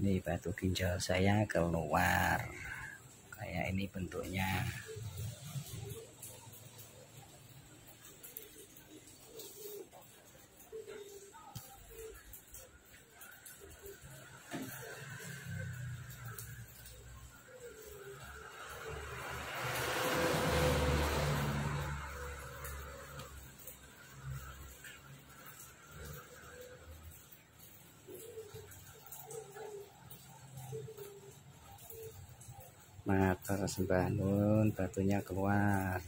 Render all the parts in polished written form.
Ini batu ginjal saya keluar kayak ini bentuknya. Matur sembah nuwun, batunya keluar.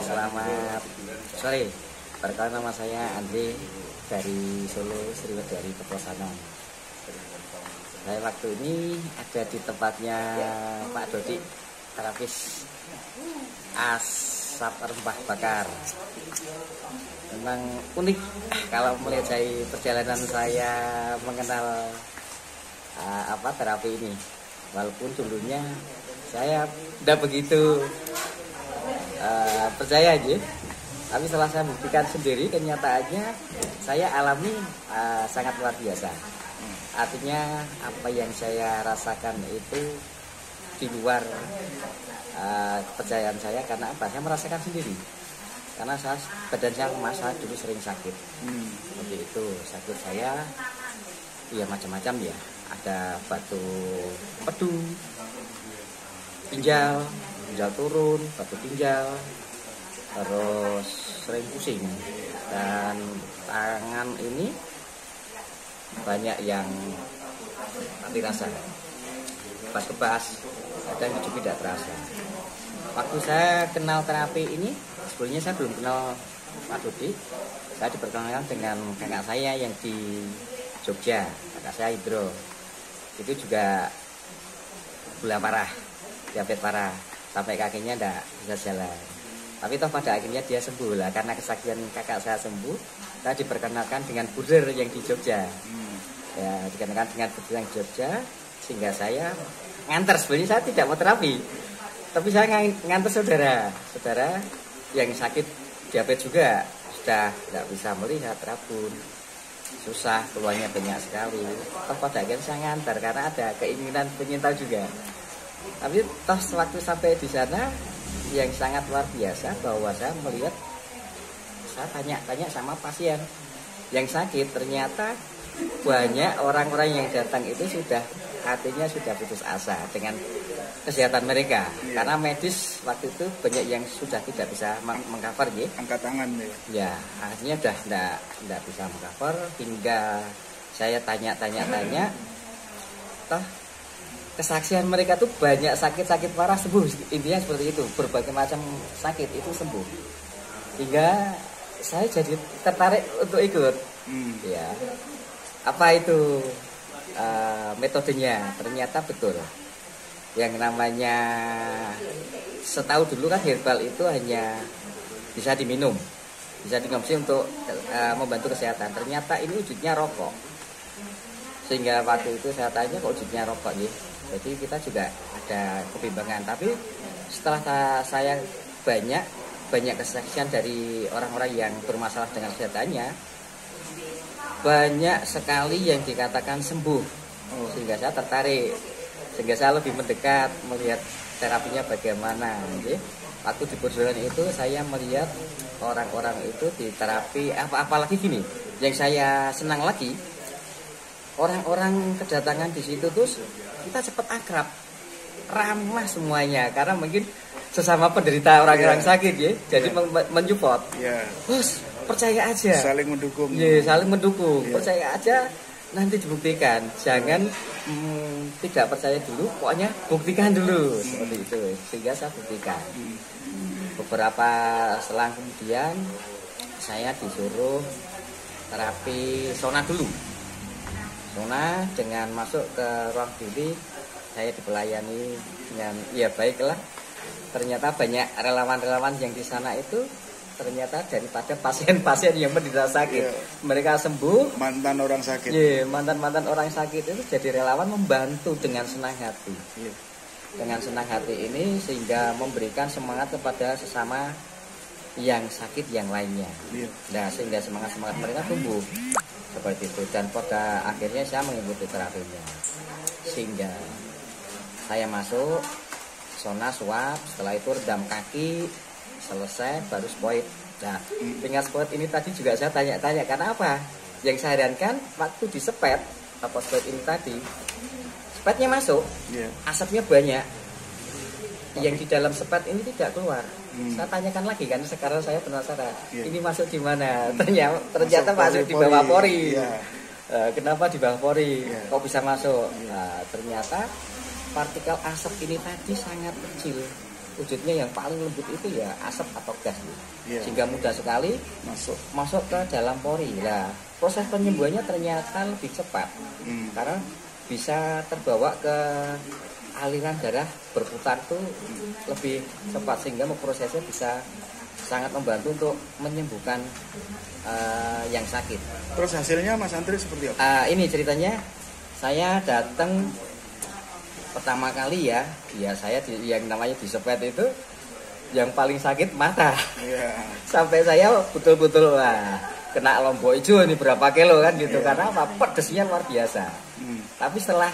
Selamat sore. Perkenalkan, nama saya Andre dari Solo, Sriwedari Keposana. Saya waktu ini ada di tempatnya Pak Dodi, terapis asap rempah bakar. Memang unik kalau melihat dari perjalanan saya mengenal terapi ini, walaupun dulunya saya tidak begitu percaya aja, tapi setelah saya buktikan sendiri, kenyataannya saya alami sangat luar biasa. Artinya apa yang saya rasakan itu di luar kepercayaan saya. Karena apa? Saya merasakan sendiri. Karena badan saya lemas, saya dulu sering sakit. Seperti itu, sakit saya ya macam-macam ya. Ada batu empedu, ginjal turun, batu ginjal, terus sering pusing, dan tangan ini banyak yang mati rasa, kebas-kebas, kadang juga tidak terasa. Waktu saya kenal terapi ini, sebelumnya saya belum kenal Pak Dodi. Saya diperkenalkan dengan kakak saya yang di Jogja, kakak saya Hidro. Itu juga gula parah, diabetes parah, sampai kakinya tidak bisa jalan. Tapi toh pada akhirnya dia sembuh lah, karena kesaksian kakak saya sembuh. Saya diperkenalkan dengan burger yang di Jogja. Ya, dikenalkan dengan burger yang di Jogja, sehingga saya nganter. Sebenarnya saya tidak mau terapi, tapi saya nganter saudara yang sakit diabetes juga, sudah tidak bisa melihat, rabun, susah, keluarnya banyak sekali. Toh pada akhirnya saya ngantar karena ada keinginan penyintas juga. Tapi toh waktu sampai di sana yang sangat luar biasa, bahwa saya melihat, saya tanya-tanya sama pasien yang sakit, ternyata banyak orang-orang yang datang itu sudah hatinya sudah putus asa dengan kesehatan mereka. Karena medis waktu itu banyak yang sudah tidak bisa mengcover ya. Angkat tangan ya. Ya, akhirnya udah tidak bisa mengcover, hingga saya tanya, toh kesaksian mereka tuh banyak sakit-sakit parah sembuh. Intinya seperti itu, berbagai macam sakit itu sembuh. Hingga saya jadi tertarik untuk ikut. Ya, apa itu metodenya? Ternyata betul. Yang namanya, setahu dulu kan herbal itu hanya bisa diminum sih untuk membantu kesehatan. Ternyata ini wujudnya rokok. Sehingga waktu itu saya tanya, kok wujudnya rokok ya? Jadi kita juga ada kebimbangan. Tapi setelah saya banyak kesaksian dari orang-orang yang bermasalah dengan kesehatannya, banyak sekali yang dikatakan sembuh. Sehingga saya tertarik, sehingga saya lebih mendekat melihat terapinya bagaimana. Waktu di Bordeaux itu saya melihat orang-orang itu di terapi, apalagi gini, yang saya senang lagi, orang-orang kedatangan di situ terus kita cepat akrab, ramah semuanya, karena mungkin sesama penderita orang-orang sakit ya, jadi mensupport. Bos, percaya aja, saling mendukung. Saling mendukung. Percaya aja, nanti dibuktikan. Jangan tidak percaya dulu, pokoknya buktikan dulu. Seperti itu, sehingga saya buktikan. Beberapa selang kemudian saya disuruh terapi sauna dulu. Sauna, dengan masuk ke ruang diri, saya dipelayani dengan ya baiklah. Ternyata banyak relawan-relawan yang di sana itu ternyata daripada pasien-pasien yang menderita sakit, mereka sembuh. Mantan orang sakit. Mantan orang sakit itu jadi relawan, membantu dengan senang hati. Dengan senang hati ini sehingga memberikan semangat kepada sesama yang sakit yang lainnya. Iya. Nah, sehingga semangat mereka tumbuh seperti itu, dan pada akhirnya saya mengikuti terapinya sehingga saya masuk zona suap. Setelah itu redam kaki, selesai baru spoit. Nah, dengan spoit ini tadi juga saya tanya-tanya karena apa? Yang saya herankan waktu di sepet apa spoit ini tadi, sepetnya masuk, Iya. asapnya banyak, yang di dalam sepet ini tidak keluar. Saya tanyakan lagi kan, sekarang saya penasaran, ini masuk di mana? Ternyata masuk di bawah pori. Iya. Kenapa di bawah pori? Iya. Kok bisa masuk? Nah, ternyata partikel asap ini tadi sangat kecil. Wujudnya yang paling lembut itu ya asap atau gas, Iya. sehingga mudah sekali masuk ke dalam pori. Nah, proses penyembuhannya ternyata lebih cepat karena bisa terbawa ke aliran darah berputar tuh lebih cepat, sehingga prosesnya bisa sangat membantu untuk menyembuhkan yang sakit. Terus hasilnya Mas Andri seperti apa? Ini ceritanya, saya datang pertama kali ya saya yang namanya di sepet itu yang paling sakit mata. Iya. Sampai saya betul-betul kena lombok hijau ini berapa kilo kan gitu. Karena apa? Pedesnya luar biasa. Tapi setelah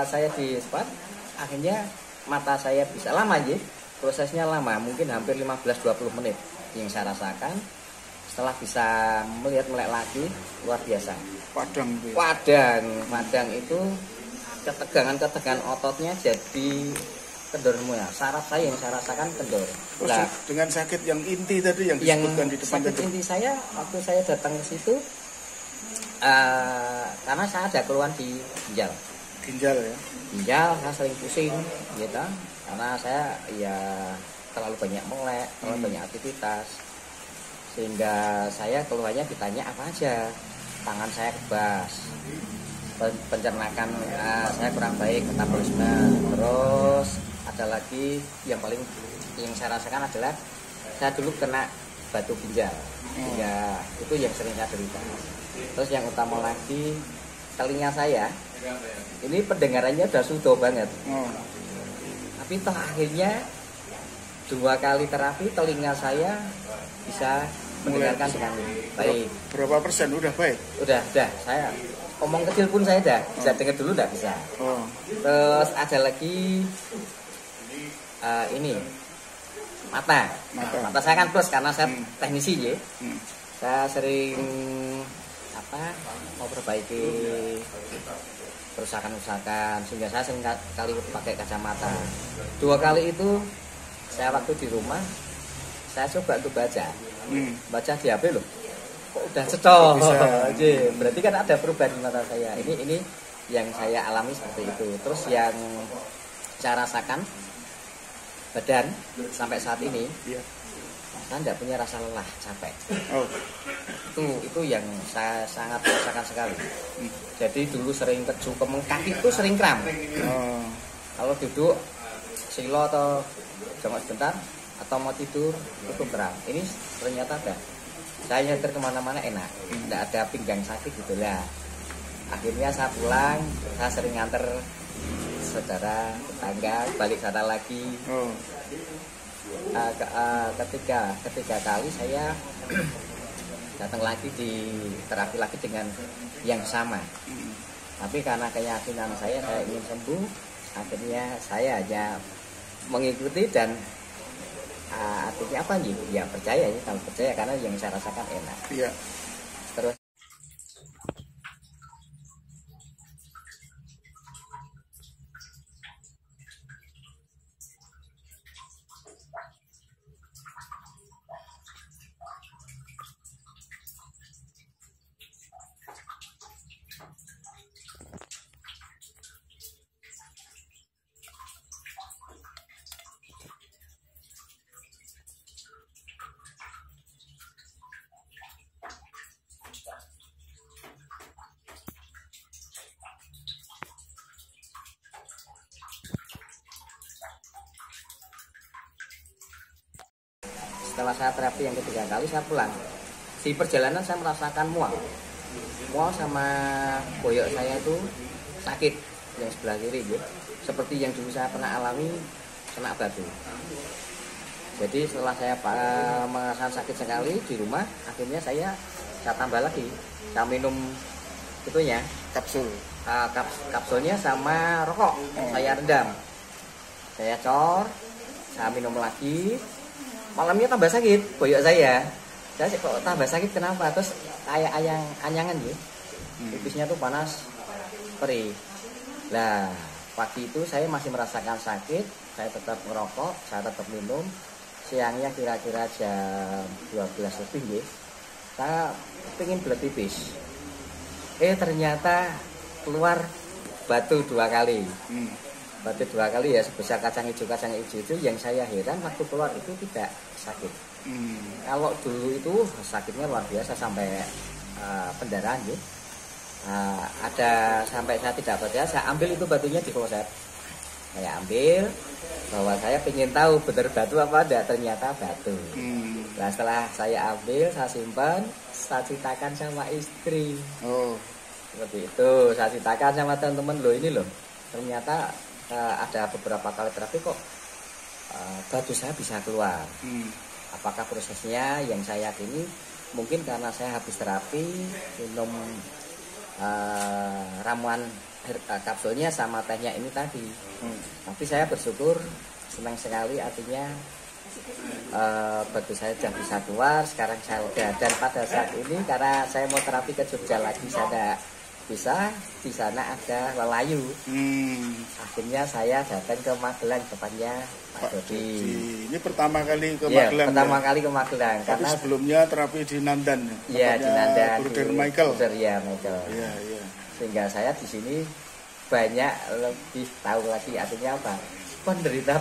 saya di spot, akhirnya mata saya bisa lama aja, prosesnya lama, mungkin hampir 15-20 menit yang saya rasakan. Setelah bisa melek lagi, luar biasa. Padang itu ketegangan ototnya jadi kendor semua. Saraf saya yang saya rasakan kendor. Nah, dengan sakit yang inti tadi yang disebutkan di depan sakit tadi. Inti saya waktu saya datang ke situ, karena saya ada keluhan di ginjal ya. Ginjal saya sering pusing gitu, karena saya ya terlalu banyak melek, terlalu banyak aktivitas, sehingga saya keluhannya ditanya apa aja. Tangan saya kebas, pencernaan saya kurang baik, metabolisme. Terus ada lagi yang saya rasakan adalah saya dulu kena batu ginjal, sehingga itu yang sering saya derita. Terus yang utama lagi, telinga saya ini pendengarannya udah sudo banget. Tapi toh akhirnya 2 kali terapi telinga saya bisa mendengarkan dengan baik. Berapa persen udah baik? Udah. Saya omong kecil pun saya bisa dengar dulu, udah bisa. Terus ada lagi ini mata saya kan plus karena saya teknisi ya. Saya sering mau perbaiki kerusakan, sehingga saya sering kali pakai kacamata. 2 kali itu saya waktu di rumah saya coba untuk baca di HP loh, kok udah cocok. Berarti kan ada perubahan di mata saya. Ini yang saya alami seperti itu. Terus yang saya rasakan badan sampai saat ini, saya tidak punya rasa lelah, capek. Itu yang saya sangat rasakan sekali. Jadi dulu sering kejungkemeng, kaki itu sering kram. Kalau duduk silo atau jongkok sebentar atau mau tidur itu kram. Ini ternyata ada. Saya nyetir kemana-mana enak, tidak ada pinggang sakit gitu lah. Akhirnya saya pulang, saya sering nganter saudara, tetangga, balik sana lagi. Ketiga kali saya datang lagi di terapi lagi dengan yang sama. Tapi karena keyakinan saya ingin sembuh, akhirnya saya hanya mengikuti dan artinya apa nih? Ya percaya ya, kalau percaya karena yang saya rasakan enak. Iya. Terus setelah saya terapi yang ketiga kali saya pulang. Di perjalanan saya merasakan mual sama boyok saya itu sakit yang sebelah kiri gitu. Seperti yang dulu saya pernah alami kena batu. Jadi setelah saya merasakan sakit sekali di rumah, akhirnya saya tambah lagi, saya minum itunya Kapsul. kapsulnya sama rokok, saya rendam, saya cor, saya minum lagi. Malamnya tambah sakit, boyok saya kok tambah sakit kenapa? Terus kayak anyangan ya, pipisnya tuh panas, perih. Lah pagi itu saya masih merasakan sakit, saya tetap merokok, saya tetap minum. Siangnya kira-kira jam 12 lebih ya, saya pengen belet pipis. Ternyata keluar batu 2 kali. Batu 2 kali ya, sebesar kacang hijau itu yang saya heran waktu keluar itu tidak sakit. Kalau dulu itu sakitnya luar biasa sampai pendarahan ya. Ada sampai saya tidak percaya, saya ambil itu batunya di kloset. Saya ambil, bahwa saya ingin tahu benar batu apa ada, ternyata batu. Nah setelah saya ambil, saya simpan, saya ceritakan sama istri. Seperti itu, saya ceritakan sama teman-teman, loh ini loh, ternyata ada beberapa kali terapi kok batu saya bisa keluar. Apakah prosesnya yang saya yakini mungkin karena saya habis terapi minum ramuan kapsulnya sama tehnya ini tadi. Tapi saya bersyukur, senang sekali, artinya batu saya sudah bisa keluar. Sekarang saya udah, dan pada saat ini karena saya mau terapi ke Jogja lagi, saya bisa, di sana ada lelayu. Akhirnya saya datang ke Magelang depannya Pak Dodi. Ini pertama kali ke Ya, Magelang. pertama kali ke Magelang. Tapi karena sebelumnya terapi di Nandan. Iya, di Nandan. Bruder Michael. Michael. Iya. Sehingga saya di sini banyak lebih tahu lagi, artinya apa? Penderita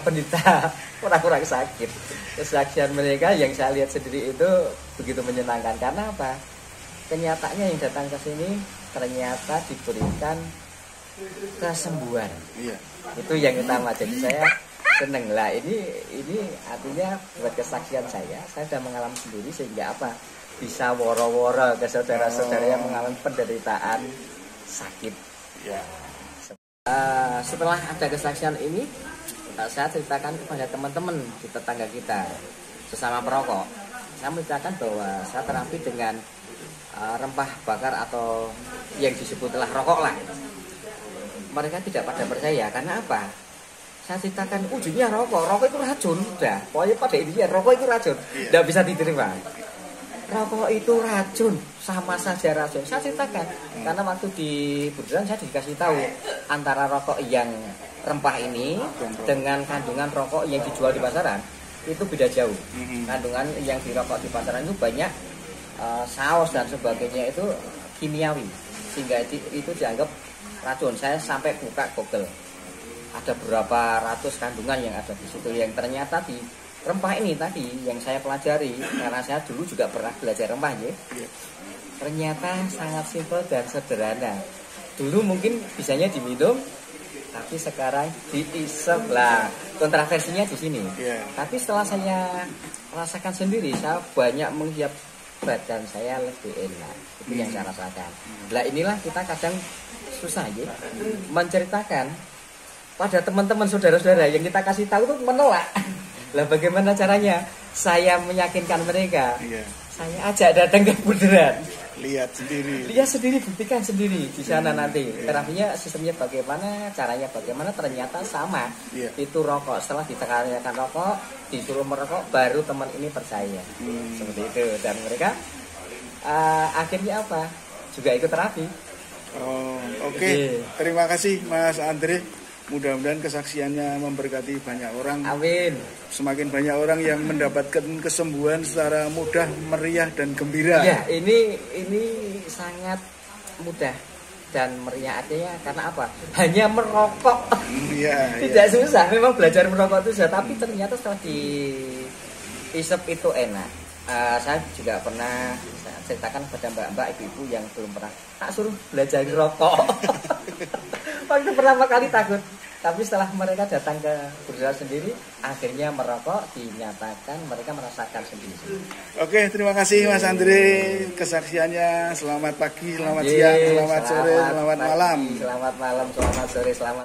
kurang sakit. Kesaksian mereka yang saya lihat sendiri itu begitu menyenangkan. Karena apa? Kenyataannya yang datang ke sini ternyata diberikan kesembuhan. Iya. Itu yang utama. Jadi saya seneng lah. Ini artinya buat kesaksian saya sudah mengalami sendiri, sehingga apa? Bisa woro-woro ke saudara-saudara yang mengalami penderitaan sakit. Ya. Setelah ada kesaksian ini, saya ceritakan kepada teman-teman di tetangga kita sesama perokok. Saya menceritakan bahwa saya terapi dengan rempah bakar atau yang disebutlah rokok lah. Mereka tidak pada percaya, karena apa? Saya ceritakan ujungnya rokok itu racun, udah. Pokoknya pada intinya rokok itu racun, tidak bisa diterima. Rokok itu racun, sama saja racun. Saya ceritakan, karena waktu di Buderan saya dikasih tahu antara rokok yang rempah ini dengan kandungan rokok yang dijual di pasaran itu beda jauh. Kandungan yang dirokok di pasaran itu banyak saus dan sebagainya, itu kimiawi, sehingga itu dianggap racun. Saya sampai buka Google, ada berapa ratus kandungan yang ada di situ, yang ternyata di rempah ini tadi yang saya pelajari, karena saya dulu juga pernah belajar rempah ya. Ternyata sangat simpel dan sederhana. Dulu mungkin bisanya diminum, tapi sekarang diisep lah. Kontroversinya di sini. Tapi setelah saya rasakan sendiri, saya banyak menghiap, badan saya lebih enak. Itu yang saya rasakan. Nah inilah kita kadang susah ya menceritakan pada teman-teman saudara-saudara yang kita kasih tahu tuh menolak. Lah bagaimana caranya? Saya meyakinkan mereka. Saya ajak datang ke Buderan. Lihat sendiri, buktikan sendiri di sana nanti. Terapinya sistemnya bagaimana, caranya bagaimana, ternyata sama. Itu rokok. Setelah ditekankan rokok, disuruh merokok, baru teman ini percaya. Seperti itu. Dan mereka akhirnya apa? Juga ikut terapi. Oke. Terima kasih Mas Andre. Mudah-mudahan kesaksiannya memberkati banyak orang. Amin. Semakin banyak orang yang mendapatkan kesembuhan secara mudah, meriah dan gembira. Ya, ini sangat mudah dan meriah, artinya karena apa? Hanya merokok. Tidak susah. Memang belajar merokok itu susah, tapi ternyata setelah diisep itu enak. Saya juga pernah ceritakan kepada mbak-mbak, ibu-ibu yang belum pernah, tak suruh belajar rokok. Waktu pertama kali takut, tapi setelah mereka datang ke Buderan sendiri, akhirnya merokok, dinyatakan mereka merasakan sendiri. Oke, terima kasih Mas Andre kesaksiannya. Selamat pagi, selamat siang, selamat sore, selamat malam. Selamat malam, selamat sore, selamat